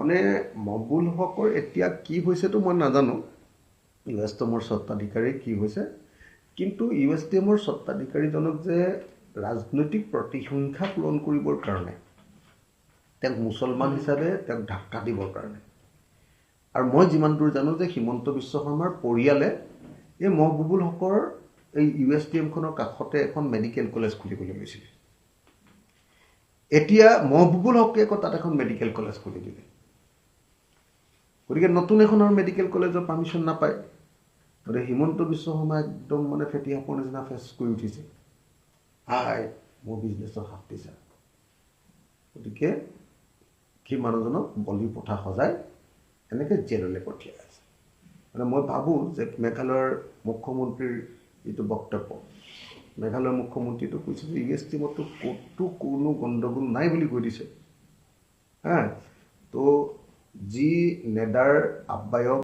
মানে মকবুল হকৰ এতিয়া কি হৈছেতো মই নাজানো, ইউ এছ টি এমৰ স্বত্বাধিকাৰী কি হৈছে, কিন্তু ইউ এছ টি এমৰ স্বত্বাধিকাৰীজনক যে ৰাজনৈতিক প্ৰতিসংখ্যা পূৰণ কৰিবৰ কাৰণে তেওঁক মুছলমান হিচাপে তেওঁক ধাক্কা দিবৰ কাৰণে, আৰু মই যিমান দূৰ জানো যে হিমন্ত বিশ্ব শৰ্মাৰ পৰিয়ালে এই মকবুল হকৰ এই ইউ এছ টি এমখনৰ কাষতে এখন মেডিকেল কলেজ খুলিবলৈ লৈছিলে। এতিয়া মকবুল হকে আকৌ তাত এখন মেডিকেল কলেজ খুলি দিলে, গতিকে নতুন এখন আৰু মেডিকেল কলেজৰ পাৰ্মিশ্যন নাপায়। গতিকে হিমন্ত বিশ্ব শৰ্মা একদম মানে ফেটি সাপৰ নিচিনা ফেচ কৰি উঠিছে, মোৰ বিজনেছৰ হাত দিছা। গতিকে সেই মানুহজনক বলি পঠা সজাই এনেকৈ জেললৈ পঠিয়াই আছে। মানে মই ভাবোঁ যে মেঘালয়ৰ মুখ্যমন্ত্ৰীৰ যিটো বক্তব্য, মেঘালয়ৰ মুখ্যমন্ত্ৰীটো কৈছে যে ইউ এছ টি এমতো ক'তো কোনো গণ্ডগোল নাই বুলি কৈ দিছে। তো যি নেডাৰ আহ্বায়ক